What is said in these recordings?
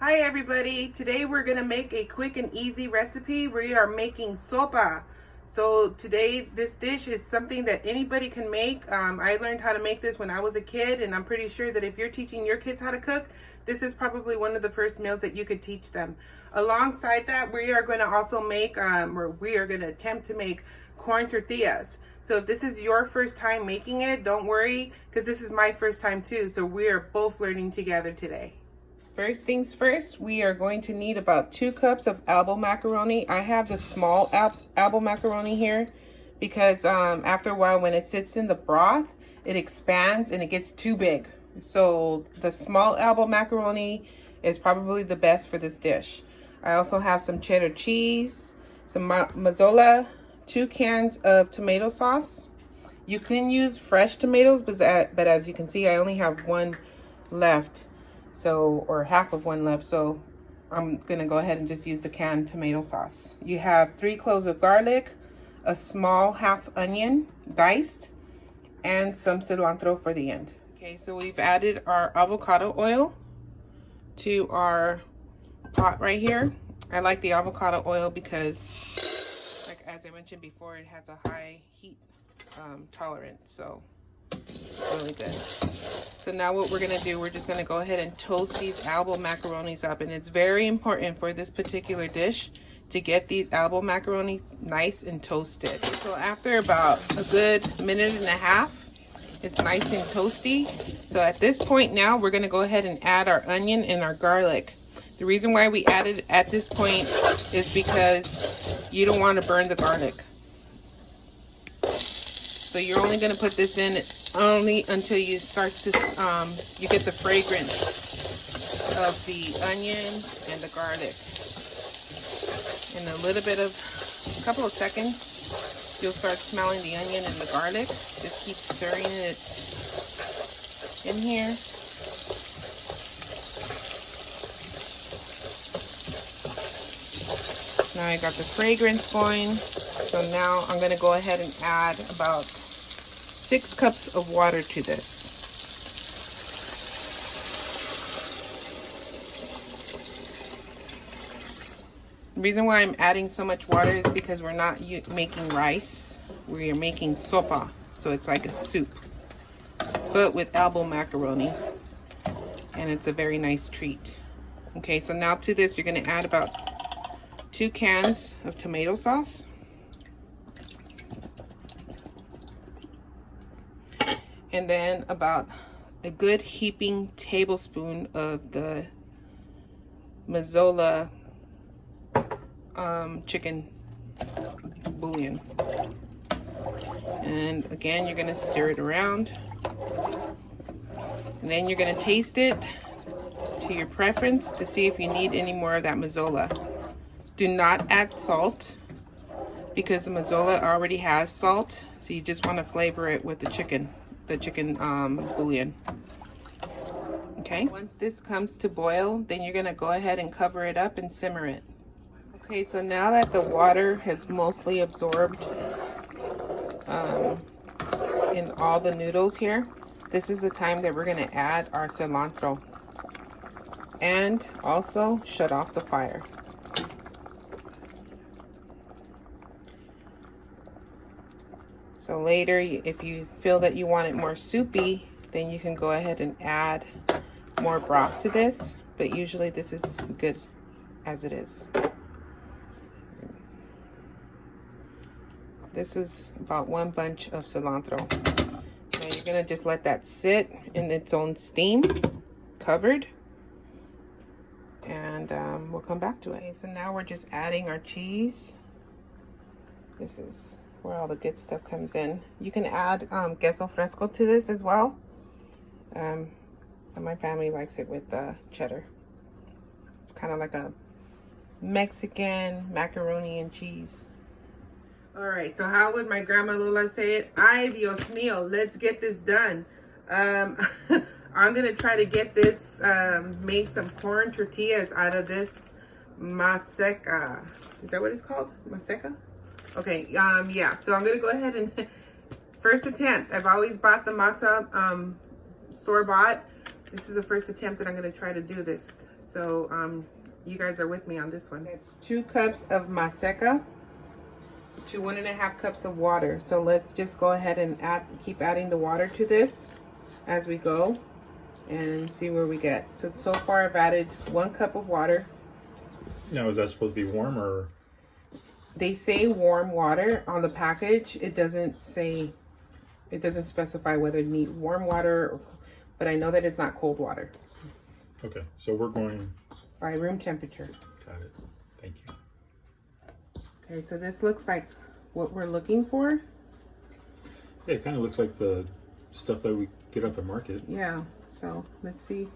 Hi everybody, today we're going to make a quick and easy recipe. We are making sopa. So today this dish is something that anybody can make. I learned how to make this when I was a kid, and I'm pretty sure that if you're teaching your kids how to cook, this is probably one of the first meals that you could teach them. Alongside that, we are going to also make, we are going to attempt to make corn tortillas. So if this is your first time making it, don't worry, because this is my first time too. So we are both learning together today. First things first, we are going to need about 2 cups of elbow macaroni. I have the small elbow macaroni here because after a while when it sits in the broth, it expands and it gets too big. So the small elbow macaroni is probably the best for this dish. I also have some cheddar cheese, some mozzarella, 2 cans of tomato sauce. You can use fresh tomatoes, but as you can see, I only have 1 left. So, or half of 1 left, so I'm gonna go ahead and just use the canned tomato sauce. You have 3 cloves of garlic, a small half onion diced, and some cilantro for the end. Okay, so we've added our avocado oil to our pot right here. I like the avocado oil because, like as I mentioned before, it has a high heat tolerance, so really good. So now what we're going to do, we're just going to go ahead and toast these elbow macaronis up. And it's very important for this particular dish to get these elbow macaronis nice and toasted. So after about a good minute and a half, it's nice and toasty. So at this point now, we're going to go ahead and add our onion and our garlic. The reason why we added at this point is because you don't want to burn the garlic. So you're only going to put this in only until you start to, you get the fragrance of the onion and the garlic. In a little bit of, a couple of seconds, you'll start smelling the onion and the garlic. Just keep stirring it in here. Now I got the fragrance going. So now I'm going to go ahead and add about 6 cups of water to this. The reason why I'm adding so much water is because we're not making rice. We are making sopa. So it's like a soup, but with elbow macaroni. And it's a very nice treat. Okay, so now to this, you're going to add about 2 cans of tomato sauce. And then about a good heaping tablespoon of the mozzarella chicken bouillon. And again, you're gonna stir it around. And then you're gonna taste it to your preference to see if you need any more of that mozzarella. Do not add salt because the mozzarella already has salt. So you just wanna flavor it with the chicken bouillon. Okay, once this comes to boil, then you're gonna go ahead and cover it up and simmer it. Okay, so now that the water has mostly absorbed in all the noodles here, this is the time that we're gonna add our cilantro and also shut off the fire. So later, if you feel that you want it more soupy, then you can go ahead and add more broth to this. But usually this is good as it is. This was about 1 bunch of cilantro. Now you're gonna just let that sit in its own steam, covered. And we'll come back to it. Okay, so now we're just adding our cheese. This is where all the good stuff comes in. You can add queso fresco to this as well. And my family likes it with cheddar. It's kind of like a Mexican macaroni and cheese. All right, so how would my grandma Lola say it? Ay, Dios mío, let's get this done. I'm gonna try to get this, make some corn tortillas out of this maseca. Is that what it's called? Maseca? Okay, yeah, so I'm gonna go ahead and first attempt. I've always bought the masa store-bought, This is the first attempt that I'm going to try to do this. So you guys are with me on this one. It's 2 cups of maseca to 1.5 cups of water. So let's just go ahead and keep adding the water to this as we go and see where we get. So far I've added 1 cup of water. Now, is that supposed to be warm or? They say warm water on the package. It doesn't specify whether you need warm water, but I know that it's not cold water. Okay, so we're going by room temperature. Got it. Thank you. Okay, so this looks like what we're looking for. Yeah, it kind of looks like the stuff that we get at the market. Yeah, so let's see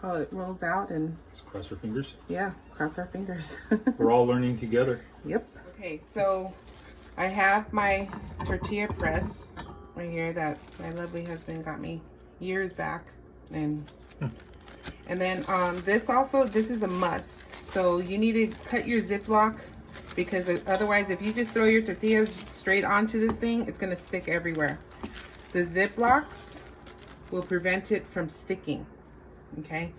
how it rolls out, and let's cross our fingers. Yeah, cross our fingers. We're all learning together. Yep. Okay, so I have my tortilla press right here that my lovely husband got me years back, and then this is a must. So you need to cut your Ziploc, because otherwise if you just throw your tortillas straight onto this thing, it's gonna stick everywhere. The Ziplocs will prevent it from sticking. Okay,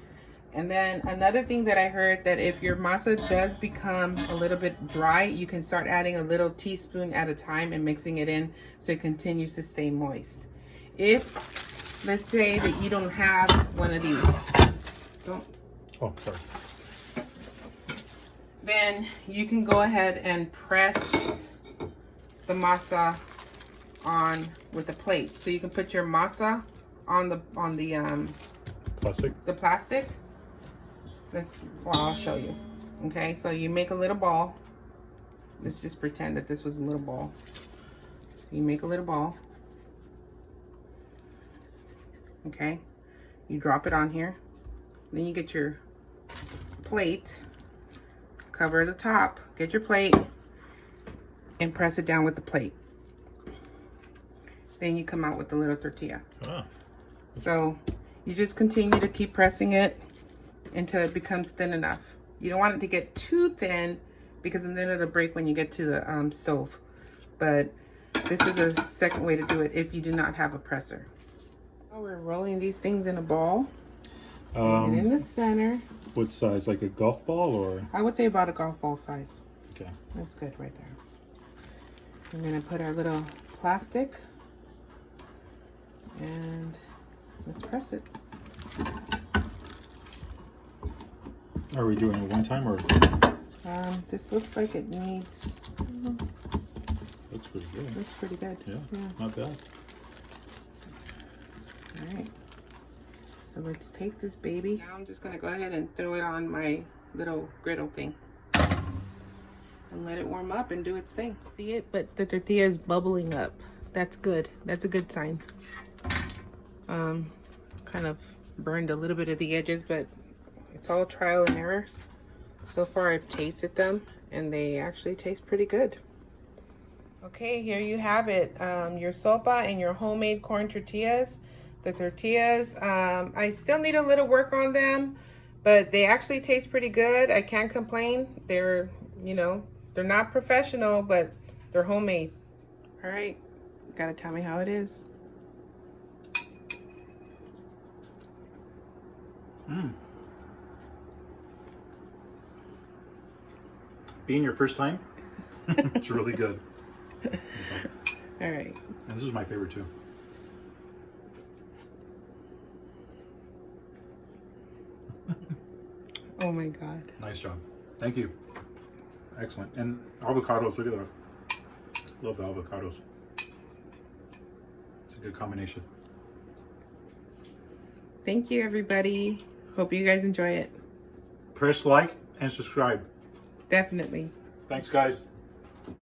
and then another thing that I heard, that if your masa does become a little bit dry, you can start adding a little teaspoon at a time and mixing it in so it continues to stay moist. If, let's say that you don't have one of these, then you can go ahead and press the masa on with a plate. So you can put your masa on the plastic. I'll show you. Okay, so you make a little ball. Let's just pretend that this was a little ball. So you make a little ball. Okay, you drop it on here. Then you get your plate, cover the top, get your plate, and press it down with the plate. Then you come out with the little tortilla. So you just continue to keep pressing it until it becomes thin enough. You don't want it to get too thin, because then it'll break when you get to the stove. But this is a second way to do it if you do not have a presser. We're rolling these things in a ball. And in the center. What size? Like a golf ball, or? I would say about a golf ball size. Okay. That's good right there. I'm gonna put our little plastic, and let's press it. Are we doing it one time, or? This looks like it needs. Looks pretty good. Looks pretty good. Yeah, not bad. All right. So let's take this baby. Now I'm just gonna go ahead and throw it on my little griddle thing and let it warm up and do its thing. See it? But the tortilla is bubbling up. That's good. That's a good sign. Kind of burned a little bit of the edges, but it's all trial and error. So far I've tasted them and they actually taste pretty good. Okay, here you have it. Your sopa and your homemade corn tortillas. The tortillas, I still need a little work on them, but they actually taste pretty good. I can't complain. They're, they're not professional, but they're homemade. All right, gotta tell me how it is. Being your first time, it's really good. All right. And this is my favorite too. Oh my God. Nice job. Thank you. Excellent. And avocados, look at that. Love the avocados. It's a good combination. Thank you, everybody. Hope you guys enjoy it. Press like and subscribe. Definitely. Thanks, guys.